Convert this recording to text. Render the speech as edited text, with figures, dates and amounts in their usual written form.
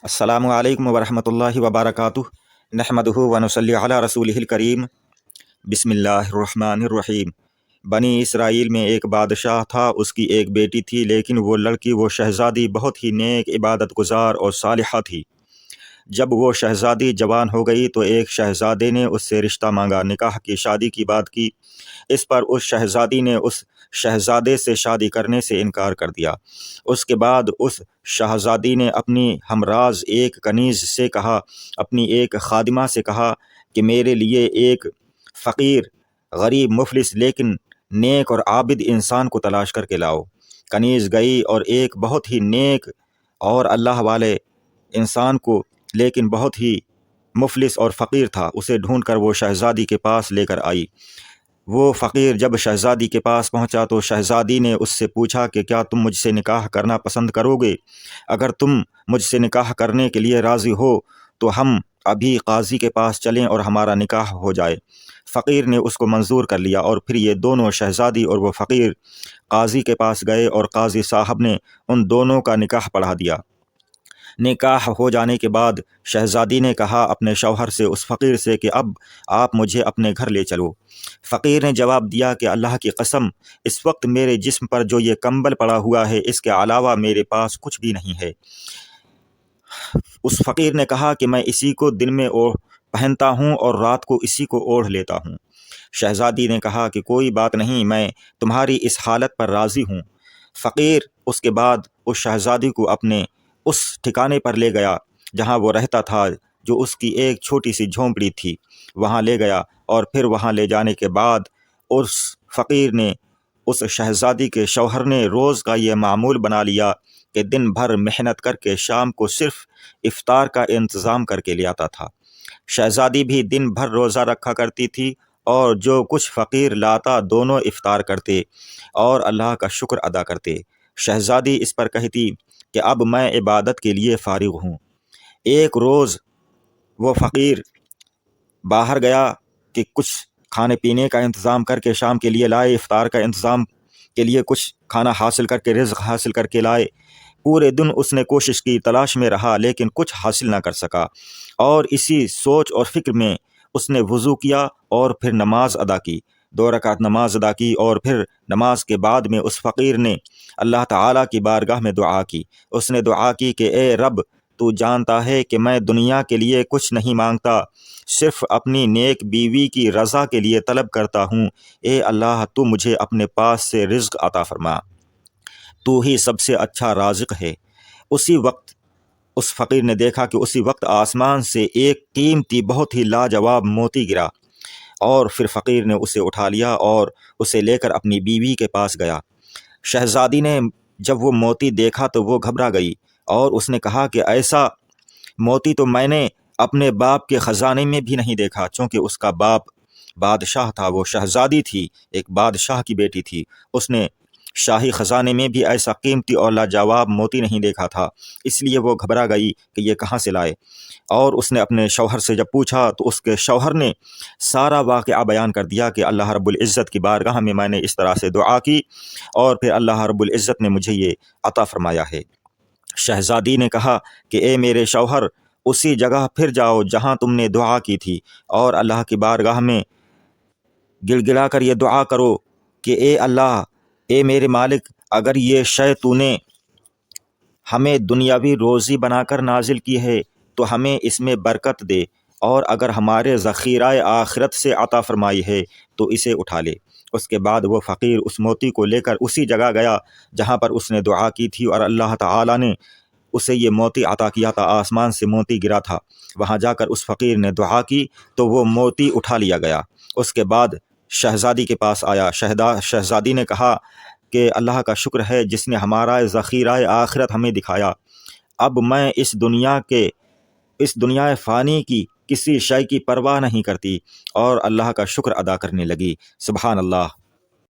अस्सलामु अलैकुम वरहमतुल्लाहि वबरकातुहु नहमदुहु व नुसल्ली अला रसूलिहिल करीम। बिस्मिल्लाहिर्रहमानिर्रहीम। बनी इसराइल में एक बादशाह था, उसकी एक बेटी थी, लेकिन वो लड़की, वो शहज़ादी बहुत ही नेक, इबादत गुजार और सालिहा थी। जब वो शहज़ादी जवान हो गई तो एक शहज़ादे ने उससे रिश्ता मांगा, निकाह की, शादी की बात की। इस पर उस शहज़ादी ने उस शहज़ादे से शादी करने से इनकार कर दिया। उसके बाद उस शहज़ादी ने अपनी हमराज एक कनीज़ से कहा, अपनी एक खादिमा से कहा कि मेरे लिए एक फ़कीर, गरीब, मुफलिस लेकिन नेक और आबिद इंसान को तलाश करके लाओ। कनीज़ गई और एक बहुत ही नेक और अल्लाह वाले इंसान को, लेकिन बहुत ही मुफलिस और फ़कीर था, उसे ढूंढकर वो शहज़ादी के पास लेकर आई। वो फ़कीर जब शहज़ादी के पास पहुंचा तो शहज़ादी ने उससे पूछा कि क्या तुम मुझसे निकाह करना पसंद करोगे? अगर तुम मुझसे निकाह करने के लिए राज़ी हो तो हम अभी काजी के पास चलें और हमारा निकाह हो जाए। फ़कीर ने उसको मंजूर कर लिया और फिर ये दोनों, शहज़ादी और वो फ़कीर, काजी के पास गए और काजी साहब ने उन दोनों का निकाह पढ़ा दिया। निकाह हो जाने के बाद शहज़ादी ने कहा अपने शौहर से, उस फ़कीर से, कि अब आप मुझे अपने घर ले चलो। फ़कीर ने जवाब दिया कि अल्लाह की कसम, इस वक्त मेरे जिस्म पर जो ये कंबल पड़ा हुआ है, इसके अलावा मेरे पास कुछ भी नहीं है। उस फ़कीर ने कहा कि मैं इसी को दिन में पहनता हूँ और रात को इसी को ओढ़ लेता हूँ। शहज़ादी ने कहा कि कोई बात नहीं, मैं तुम्हारी इस हालत पर राज़ी हूँ। फ़कीर उसके बाद उस शहज़ादी को अपने उस ठिकाने पर ले गया जहाँ वो रहता था, जो उसकी एक छोटी सी झोंपड़ी थी, वहाँ ले गया। और फिर वहाँ ले जाने के बाद उस फ़कीर ने, उस शहज़ादी के शौहर ने रोज़ का ये मामूल बना लिया कि दिन भर मेहनत करके शाम को सिर्फ़ इफ़्तार का इंतज़ाम करके ले आता था। शहज़ादी भी दिन भर रोज़ा रखा करती थी और जो कुछ फ़कीर लाता दोनों इफ़्तार करते और अल्लाह का शुक्र अदा करते। शहज़ादी इस पर कहती कि अब मैं इबादत के लिए फ़ारिग़ हूँ। एक रोज़ वो फ़कीर बाहर गया कि कुछ खाने पीने का इंतज़ाम करके शाम के लिए लाए, इफ़्तार का इंतज़ाम के लिए कुछ खाना हासिल करके, रिज़्क़ हासिल करके लाए। पूरे दिन उसने कोशिश की, तलाश में रहा, लेकिन कुछ हासिल ना कर सका। और इसी सोच और फ़िक्र में उसने वज़ू किया और फिर नमाज अदा की, 2 रकात नमाज अदा की। और फिर नमाज के बाद में उस फ़कीर ने अल्लाह ताला की बारगाह में दुआ की। उसने दुआ की कि ए रब, तू जानता है कि मैं दुनिया के लिए कुछ नहीं मांगता, सिर्फ़ अपनी नेक बीवी की रज़ा के लिए तलब करता हूँ। ए अल्लाह, तू मुझे अपने पास से रिज़्क़ अता फ़रमा, तू ही सबसे अच्छा राज़िक़ है। उसी वक्त उस फ़कीर ने देखा कि उसी वक्त आसमान से एक कीमती, बहुत ही लाजवाब मोती गिरा और फिर फ़कीर ने उसे उठा लिया और उसे लेकर अपनी बीवी के पास गया। शहज़ादी ने जब वो मोती देखा तो वो घबरा गई और उसने कहा कि ऐसा मोती तो मैंने अपने बाप के ख़जाने में भी नहीं देखा, चूँकि उसका बाप बादशाह था, वो शहज़ादी थी, एक बादशाह की बेटी थी। उसने शाही ख़जाने में भी ऐसा कीमती और लाजवाब मोती नहीं देखा था, इसलिए वो घबरा गई कि ये कहाँ से लाए। और उसने अपने शौहर से जब पूछा तो उसके शौहर ने सारा वाक़या बयान कर दिया कि अल्लाह रब्बुल इज़्ज़त की बारगाह में मैंने इस तरह से दुआ की और फिर अल्लाह रब्बुल इज़्ज़त ने मुझे ये अता फ़रमाया है। शहज़ादी ने कहा कि ए मेरे शौहर, उसी जगह फिर जाओ जहाँ तुमने दुआ की थी और अल्लाह की बारगाह में गिड़गिड़ा कर ये दुआ करो कि ए अल्लाह, ए मेरे मालिक, अगर ये शय तूने हमें दुनियावी रोज़ी बनाकर नाजिल की है तो हमें इसमें बरकत दे, और अगर हमारे ज़ख़ीराए आखिरत से अता फ़रमाई है तो इसे उठा ले। उसके बाद वो फ़कीर उस मोती को लेकर उसी जगह गया जहाँ पर उसने दुआ की थी और अल्लाह ताला ने उसे ये मोती अता किया था, आसमान से मोती गिरा था। वहाँ जाकर उस फ़कीर ने दुआ की तो वो मोती उठा लिया गया। उसके बाद शहज़ादी के पास आया। शहज़ादी ने कहा कि अल्लाह का शुक्र है जिसने हमारा ज़ख़ीराए आखिरत हमें दिखाया। अब मैं इस दुनिया फ़ानी की किसी शय की परवाह नहीं करती, और अल्लाह का शुक्र अदा करने लगी। सुभान अल्लाह।